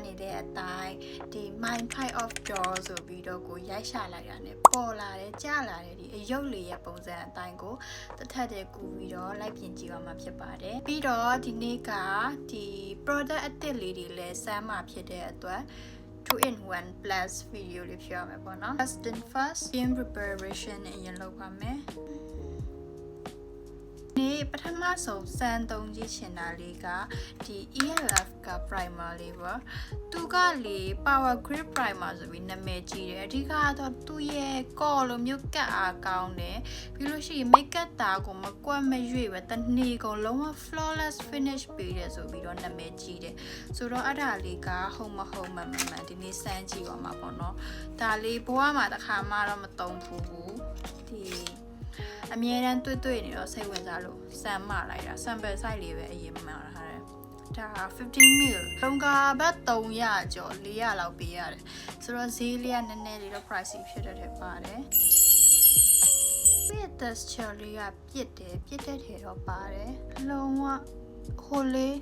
နေတဲ့ အတိုင်းဒီ My Kind of Doll ဆိုပြီးတော့ကိုရိုက်ရှာလိုက်တာ ਨੇ ပေါ်လာတယ်ကြာလာတယ်ဒီအယုတ်လေးရဲ့ပုံစံအတိုင်းကိုတစ်ထပ်တည်းကူပြီးတော့လိုက်ပြင်ကြည့်ရမှာဖြစ်ပါတယ်ပြီးတော့ဒီနေ့ကဒီ product အသစ်လေးတွေလည်းစမ်းမှာဖြစ်တဲ့အတွက် 2-in-1 plus video လေးဖြစ်ရမယ်ပေါ့နော် first skin preparation အရင်လုပ်ပါမယ်ဒီပထမဆုံးစမ်းသုံးကြည့်ချင်တာလေးကဒီ ELF က primer လေးပေါ့သူကလေ power grip primer ဆိုပြီးနာမည်ကြီးတယ်အဓိကတော့သူ့ရဲ့ကော်လိုမျိုးကတ်အားကောင်းတယ်ပြီးလို့ရှိရင် make up တာကိုမကွက်မရွေ့ပဲတနေ့ကုန်လုံးဝ flawless finish ပေးတယ်ဆိုပြီးတော့နာမည်ကြီးတယ်ဆိုတော့အဲ့ဒါလေးကဟုတ်မဟုတ်မှန်ဒီနေ့စမ်းကြည့်ပါမှာပေါ့နော်ဒါလေးဘဝမှာတစ်ခါမှတော့မသုံးဘူးဒီအမြဲတမ်းတွေ့နေတော့စိတ်ဝင်စားလို့စမ်းမလိုက်တာ sample size လေးပဲအရင်မှထားတယ်ဒါ50 ml လုံးကဘတ်300ကျော်400လောက်ပေးရတယ်ဆိုတော့ဈေးလေးကနည်းနည်းလေးတော့ pricey ဖြစ်တဲ့ပါတယ်ဒီ texture လေးကပြစ်တဲ့ထဲတော့ပါတယ်လုံးဝဟိုလေး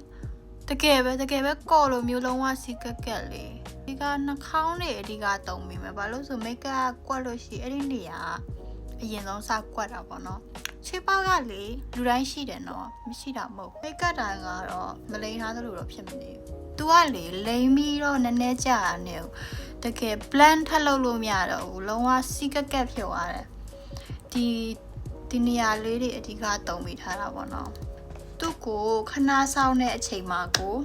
တကယ်ပဲကော်လိုမျိုးလုံးဝစီကက်ကက်လေးဒီကနှာခေါင်းတွေအဓိကတုံးမိမယ်ဘာလို့ဆို make up ကွက်လို့ရှိအဲ့ဒီနေရာအရင်ဆုံးစကွက်တာပေါ့နော်ချွေးပေါက်ကလေလူတိုင်းရှိတယ်နော်မရှိတာမဟုတ်ပိတ်ကတ်တာကတော့မလိန်ထားသလိုတော့ဖြစ်မနေဘူး။ तू ကလေလိန်ပြီးတော့နည်းနည်းကြာနေဘူး။တကယ် blend ထပ်လုပ်လို့မရတော့ဘူး။လုံးဝစီကက်ကက်ဖြစ်သွားတယ်။ဒီနေရာလေးတွေအဓိကတုံးမိထားတာပေါ့နော်။သူ့ကိုခဏဆောင်တဲ့အချိန်မှာကို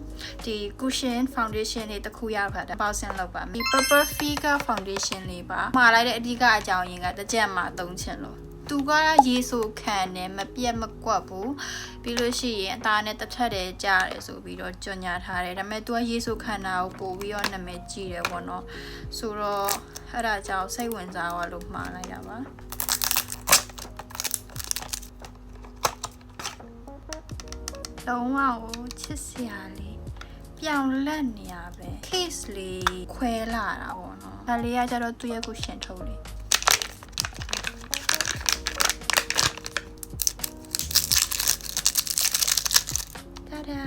ဒီ cushion foundation လေးတစ်ခုရောက်ခါတယ်ပေါက်ဆင်းလောက်ပါဒီ purple figure foundation လေးပါမှာလိုက်တဲ့အဓိကအကြောင်းရင်းကတစ်ချက်မှသုံးချင်လို့သူကရေဆိုခံတယ်မပြတ်မကွက်ဘူးပြီးလို့ရှိရင်အသားနဲ့တစ်ထပ်တည်းကြားတယ်ဆိုပြီးတော့ကြော်ညာထားတယ်ဒါပေမဲ့သူကရေဆိုခံတာကိုပို့ပြီးတော့နာမည်ကြီးတယ်ပေါ့နော်ဆိုတော့အဲ့ဒါကြောင့်စိတ်ဝင်စားသွားလို့မှားလိုက်တာပါလုံးဝကိုချစ်စရာလေးပြောင်းလဲ့နေရပဲ case လေးခွဲလာတာပေါ့နော်ဒါလေးကကျတော့သူ့ရဲ့ကိုရှင်ထုတ်လေးတာဒါ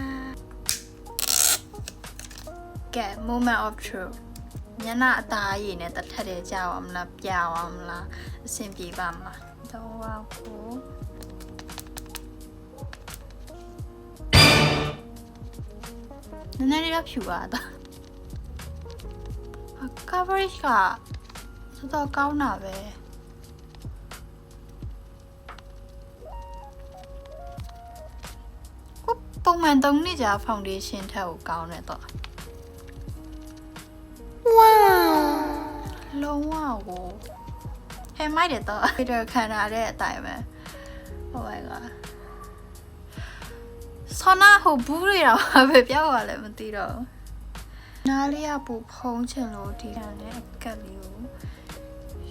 ကဲ moment of truth ညနာအသားရည်နဲ့တစ်ထက်တည်းကြာအောင်မလားပြအောင်မလားအဆင်ပြေပါမလားတော့ဝါကိုနည်းနည်းလေးတော့ဖြူသွားတာ coverage ကတော်တော်ကောင်းတာပဲကိုပုံမှန်သုံးနေကြ foundation ထက်ကိုကောင်းတယ်တော့ဝါလုံးဝကိုဟဲ့မိုက်တယ်တော့ Peter ခံရတဲ့အတိုင်းပဲ Oh my godဆောနာဟိုဘူးတွေတော့ပဲပြောက်သွားလဲမသိတော့နားလေးကပူဖုံးချင်လို့ဒီကလည်းအကက်လေးကို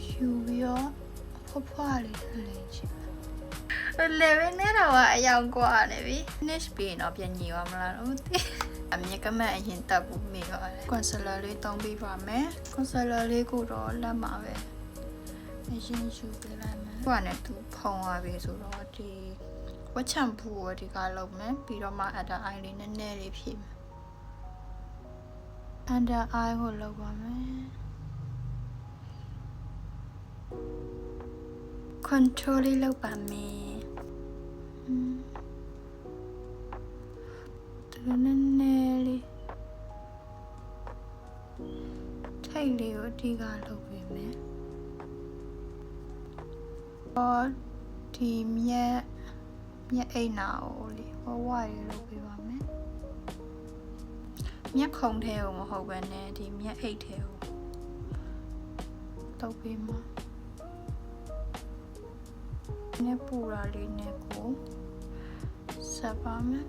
ယူပြီးတော့ဖွားလေးလိမ့်ချင်လေဝင်းနဲ့တော့အယောင်กว่าနေပြီ finish ပြီးတော့ပြန်ညီသွားမလားတော့မသိအမြဲကမှအရင်တက်ဖို့မိတော့တယ် concealer လေးသုံးပေးပါမယ် concealer လေးကိုတော့လက်မှာပဲအရင်ယူပေးလိုက်မယ်ဟိုကလည်းသူဖုံးသွားပြီဆိုတော့ဒီဝတ်ချံပူကိုဒီကလုပ်မယ်ပြီးတော့မှ under eye လေးနည်းနည်းလေးဖြည့်မယ် under eye ကိုလုပ်ပါမယ် control လေးလုပ်ပါမယ်ဒီနည်းနည်းလေးထိတ်လေးကိုဒီကလုပ်ပေးမယ်အော်ဒီမြက်အိမ်နာကိုလေဝဝရေလုပ်ပေးပါမယ်မြက်ခုံထဲကိုမဟုတ်ဘဲနဲ့ဒီမြက်အိတ်ထဲကိုလုပ်ပေးမှာနည်းပူရာလေးနဲ့ကိုဆက်ပါမယ်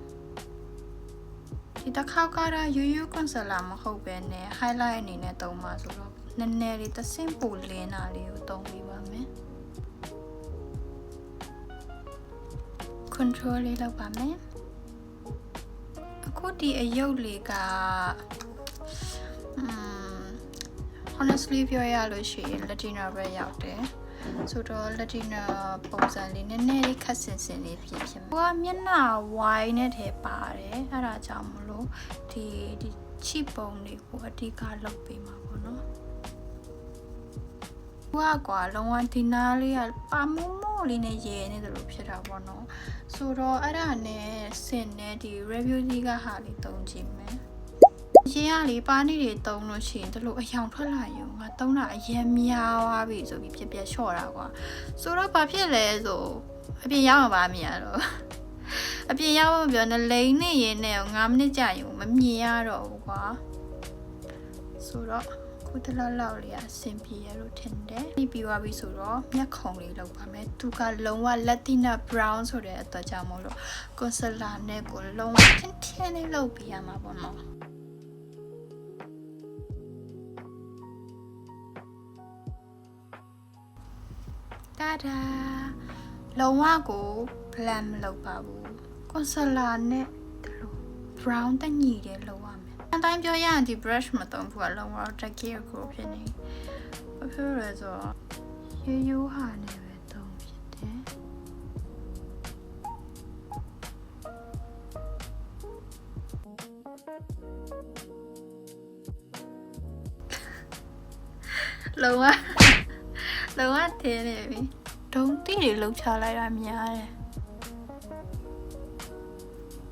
ဒီတစ်ခေါက်ကတော့ရိုးရိုး concealer မဟုတ်ဘဲနဲ့ highlight အနေနဲ့သုံးပါဆိုတော့နည်းနည်းလေးတစ်ဆင့်ပူလင်းတာလေးကိုသုံးပေးပါမယ်control လေးလုပ်ပါမယ်အခုဒီအယုတ်လေးကhonestly ပြောရလို့ရှိရင် Latina ပဲရောက်တယ်ဆိုတော့ Latina ပုံစံလေးနည်းနည်းလေးခက်ဆင်ဆင်လေးဖြစ်မှာ။ဟိုကမျက်နှာ wide နဲ့ထဲပါတယ်။အဲ့ဒါကြောင့်မလို့ဒီ ချစ်ပုံတွေကိုအဓိကလုပ်ပေးမှာပေါ့နော်ကွာလုံးဝဒီနားလေးကပါမို့မို့လေးနဲ့ရဲနေတယ်လို့ဖြစ်တာပေါ့နော်ဆိုတော့အဲ့ဒါနဲ့စင်နဲ့ဒီ review ကြီးကဟာလေးတုံးကြည့်မယ်ရင်းရလေးပါနေတွေတုံးလို့ရှိရင်တို့လိုအယောင်ထွက်လာရင်ငါတုံးတာအရင်များသွားပြီဆိုပြီးပြပြလျှော့တာကွာဆိုတော့ဘာဖြစ်လဲဆိုအပြင်ရောက်မှာပါမြင်ရတော့အပြင်ရောက်မပြောနဲ့လိန်နေရင်နဲ့9မိနစ်ကြာရင်မမြင်ရတော့ဘူးကွာဆိုတော့ခုတလောက်လေးအဆင်ပြေရလို့ထင်တယ်ပြီးသွားပြီဆိုတော့မျက်ခုံလေးလောက်ပါမယ်သူကလုံးဝ Latina brown ဆိုတဲ့အတွက်ကြောင့်မို့လို့ concealer နဲ့ကိုလုံးဝထင်းထင်းလေးလုပ်ပြရမှာပေါ့နော်တာဒါလုံးဝကို blend မလုပ်ပါဘူး concealer နဲ့ဒီလို brown တညီတယ်လောက်ရမယ်အတိုင်းပြောရရင်ဒီ brush မသုံးဘူးကလုံးဝတက်ကြီးကိုဖြစ်နေဘာဖြစ်လဲဆိုတော့ရိုးဟာနဲ့ပဲသုံးဖြစ်တယ်လုံးဝထင်းနေပြီဒုံတိတွေလှုပ်ချလိုက်တာများတယ်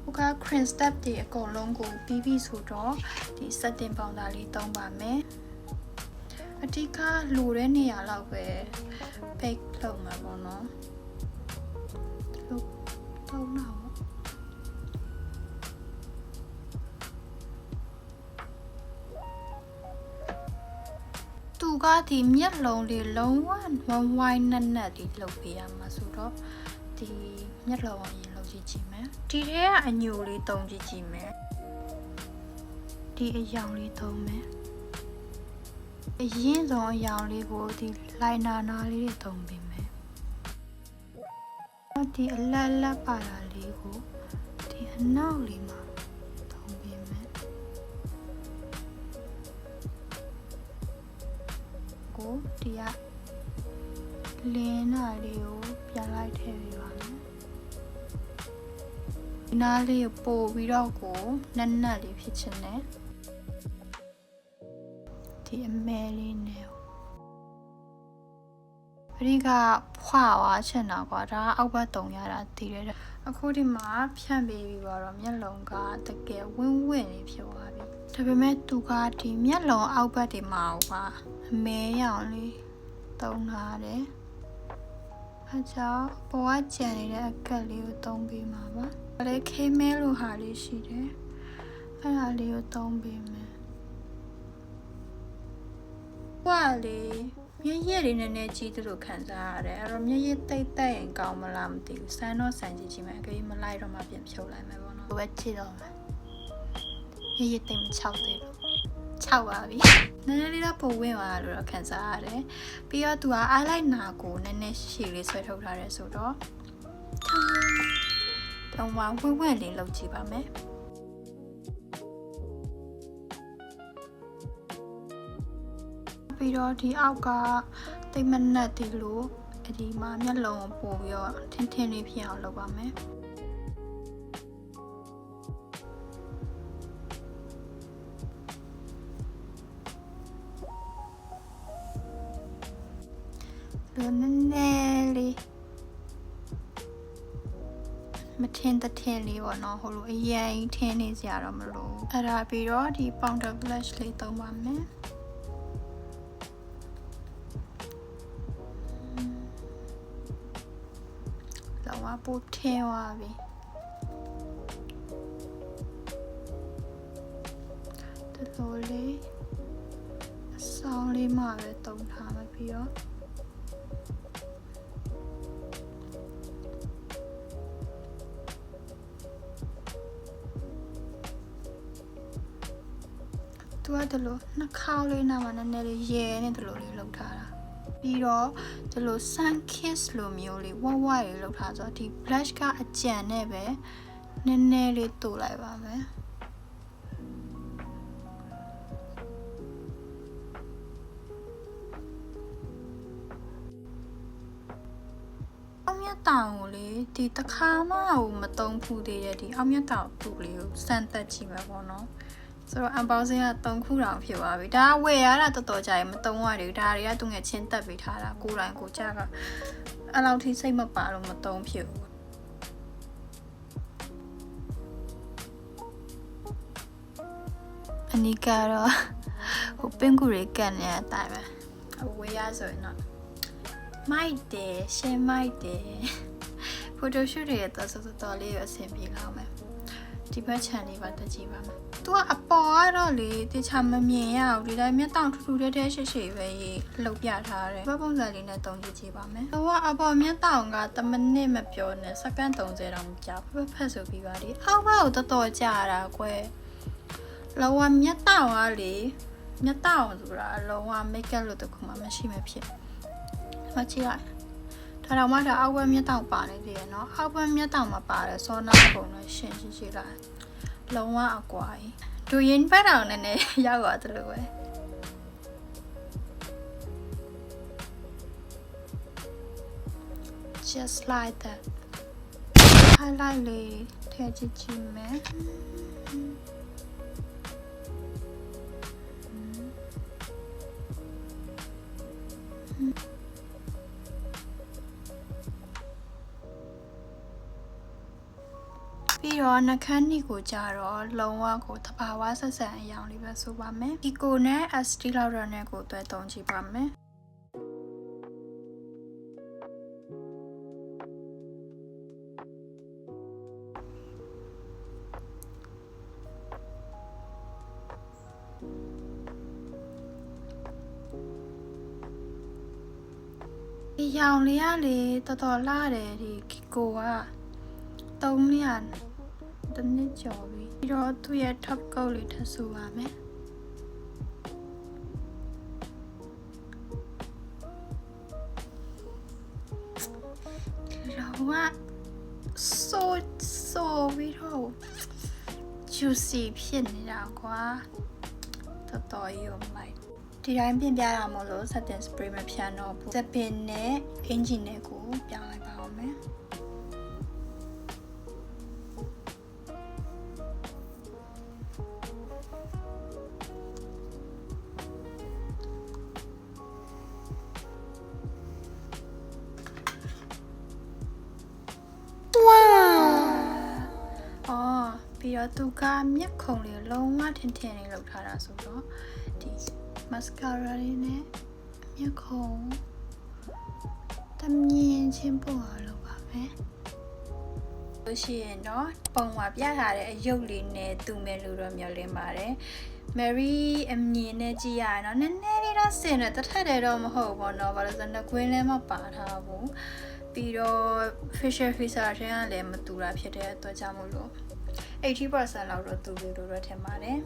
ဟိုက cream step တွေအကုန်လုံးကိုပြီးပြီဆိုတော့ဒီ setting powder လေးသုံးပါမယ်အဓိကလိုတဲ့နေရာလောက်ပဲ bake လုပ်မှာပေါ့နော်သုံးတော့သူကဒီမျက်လုံးလေးလုံးဝဝိုင်းနက်လေးလုပ်ပေးရမှာဆိုတော့ဒီမျက်လုံးအရင်လုပ်ကြည့်မယ်ဒီထဲကအညိုလေးသုံးကြည့်မယ်ဒီအယောင်လေးသုံးမယ်အရင်ဆုံးအယောင်လေးကိုဒီ liner နားလေးတွေသုံးပေးမယ်ဒီအလတ်လက်ပါတာလေးကိုဒီအနောက်လေးမှာသုံးပေးမယ်ကိုဒီကလင်းနာလေးကိုပြန်လိုက်ထည့်ပေးပါမယ်ဒီနားလေးကိုပို့ပြီးတော့ကိုနက်လေးဖြစ်ချင်တယ်ဒီအမဲလေးနဲ့အဓိကဖွာသွားချင်တာကွာဒါအောက်ဘက်တုံရတာတည်တယ်အခုဒီမှာဖြန့်ပေးပြီးတော့မျက်လုံးကတကယ်ဝင်းလေးဖြစ်သွားပြီဒါပေမဲ့သူကဒီမျက်လုံးအောက်ဘက်ဒီမှာအမဲရောင်လေးသုံးထားတယ်အဲကြောင့်ပေါ်ကကျန်နေတဲ့အကက်လေးကိုသုံးပေးမှာပါဒါလေးခေမဲလိုဟာလေးရှိတယ်အဲ့ဒါလေးကိုသုံးပေးမယ်ဟွာလေးမျက်ရည်လေးနည်းနည်းကြီးသလိုခံစားရတယ်အဲ့တော့မျက်ရည်တိတ်တိတ်ရင်ကောင်းမလားမသိဘူးစမ်းတော့စမ်းကြည့်ကြည့်မယ်အကြိမ်မလိုက်တော့မှပြန်ဖြုတ်လိုက်မယ်ပေါ့နော်ဘယ်ချစ်တော့မယ်မျက်ရည်တိတ်မချောက်သေးလို့ချောက်ပါပြီနည်းနည်းလေးတော့ပုံဝင်သွားလို့တော့ခံစားရတယ်ပြီးတော့သူက eyeliner ကိုနည်းနည်းရှည်လေးဆွဲထုတ်ထားတယ်ဆိုတော့တော့ဝင်းလေးလုပ်ကြည့်ပါမယ်ပြီးတော့ဒီအောက်ကတိတ်မနက်ဒီလိုဒီမှာမျက်လုံးကိုပို့ပြီးတော့ထင်းထင်းလေးဖြစ်အောင်လုပ်ပါမယ်နည်းနည်းလေးမထင်းတဲ့ထင်းလေးပေါ့နော်ဟိုလိုအရင်ထင်းနေစရာတော့မလိုအဲ့ဒါပြီးတော့ဒီ powder blush လေးသုံးပါမယ်လောကပိုထင်းသွားပြီဒီလိုလေးအဆောင်လေးမှပဲသုံးထားမှာပြီးတော့သူကဒီလိုနှာခေါင်းလေးနာမှာနည်းနည်းလေးရဲနေဒီလိုလေးလုပ်ထားတာပြီးတော့ဒီလို sun kiss လိုမျိုးလေးဝဝလေးလုပ်ထားဆိုတော့ဒီ blush ကအကြံနဲ့ပဲနည်းနည်းလေးတိုးလိုက်ပါမယ်အောက်မြတ်တောင်ကိုလေဒီတစ်ခါမှမသုံးဘူးသေးတဲ့ဒီအောက်မြတ်တောင်ပူလေးကိုစမ်းသက်ကြည့်မှာပေါ့နော် ဆိုတော့အပေါင်းစင်းက3ခုတောင်ဖြစ်သွားပြီဒါဝယ်ရတာတော်တော်ကြာရင်မသုံးရဘူးဒါတွေကသူငယ်ချင်းတက်ပေးထားတာကိုယ်တိုင်ကိုကြကအဲ့လောက်ထိစိတ်မပါလို့မသုံးဖြစ်ဘူးအနီကတော့ဟိုပင်ကူတွေကန်နေတဲ့အတိုင်းပဲဝယ်ရဆိုရင်တော့မိုက်တယ်ရှင်းမိုက်တယ်ဖိုတိုရှူတွေတော့တော်လေးရအဆင်ပြေလောက်မယ်ဒီဘက်ခြံလေးပါတက်ကြည့်ပါမယ်သူကအပေါ်ကတော့လေတခြားမမြင်ရဘူးဒီတိုင်းမျက်တောင်ထူထူတဲရှိရှိပဲလှုပ်ပြထားတယ်ဘက်ပုံစံလေးနဲ့တုံးကြည့်ပါမယ်ဟိုကအပေါ်မျက်တောင်က10မိနစ်မပြောနဲ့စက္ကန့်30တောင်ကြာဖက်ဖက်ဆိုပြီးပါဒီအောက်ဘက်ကိုတော်ကြာတာကွယ်လောကမျက်တောင်ကလေမျက်တောင်ဆိုတာလောက make up လို့တခုမှမရှိမဖြစ်မကြည့်လိုက်ဒါတော့မှဒါအောက်ဘက်မျက်တောင်ပါနေသေးတယ်နော်အောက်ဘက်မျက်တောင်မှာပါတယ်စောနာပုံနဲ့ရှင်းကြည့်လိုက်လုံးဝအကွာကြီးဒူရင်ပတ်အောင်နည်းနည်းရောက်သွားတယ်လို့ပဲ just like that highlight လေးထည့်ကြည့်မယ်ပြီးတော့နှခမ်းနီကိုကြတော့လုံးဝကိုတဘာဝဆက်ဆံအယောင်လေးပဲဆိုပါမယ်ဒီကိုနဲ့ SD လောက်ရတဲ့ကိုတွဲသုံးကြည့်ပါမယ်ဒီရောင်လေးကလေတော်တော်လာတယ်ဒီကိုကသုံးလတနည်းကျော်ပြီပြီးတော့သူ့ရဲ့ top coat လေးထပ်ဆိုပါမယ်လောကဆိုပြီးတော့ juicy ဖြစ်နေတာကွာတော်တော်ရုံလိုက်ဒီတိုင်းပြင်ပြတာမလို့ setting spray မဖြန်းတော့ဘူးစပင်နဲ့ engine နဲ့ကိုပြောင်းလိုက်ပါအောင်မယ်ပြီးတော့သူကမျက်ခုံလေးလုံးဝထင်ထင်လေးလုပ်ထားတာဆိုတော့ဒီ mascara လေးနဲ့မျက်ခုံတမြင်ချင်းပုံအောင်လုပ်ပါမယ်လို့ရှိရင်တော့ပုံမှာပြထားတဲ့အရုပ်လေးနဲ့တူမယ်လို့တော့မျှော်လင့်ပါတယ် Mary အမြင်နဲ့ကြည့်ရအောင်နည်းနည်းလေးတော့စင်တယ်တစ်ထက်တည်းတော့မဟုတ်ဘူးเนาะဘာလို့လဲဆိုတော့ကွင်းလည်းမပါထားဘူးပြီးတော့ facial feature တွေကလည်းမတူတာဖြစ်တဲ့အတွက်ကြောင့်မို့လို့80% လောက်တော့တူလို့တော့ထင်ပါတယ်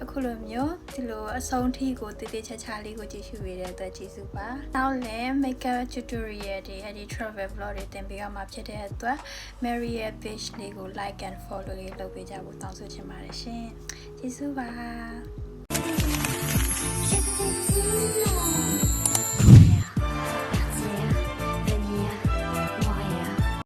အခုလိုမျိုးဒီလိုအဆုံးထိကိုတည်တည်ချာချာလေးကိုကြည့်ရှုရတဲ့အတွက်ကျေးဇူးပါနောက်လည်း makeup tutorial တွေအဲဒီ travel vlog တွေတင်ပေးရမှာဖြစ်တဲ့အတွက် Mary ရဲ့ page လေးကို like and follow လေးလုပ်ပေးကြဖို့တောင်းဆိုချင်ပါတယ်ရှင်ကျေးဇူးပါ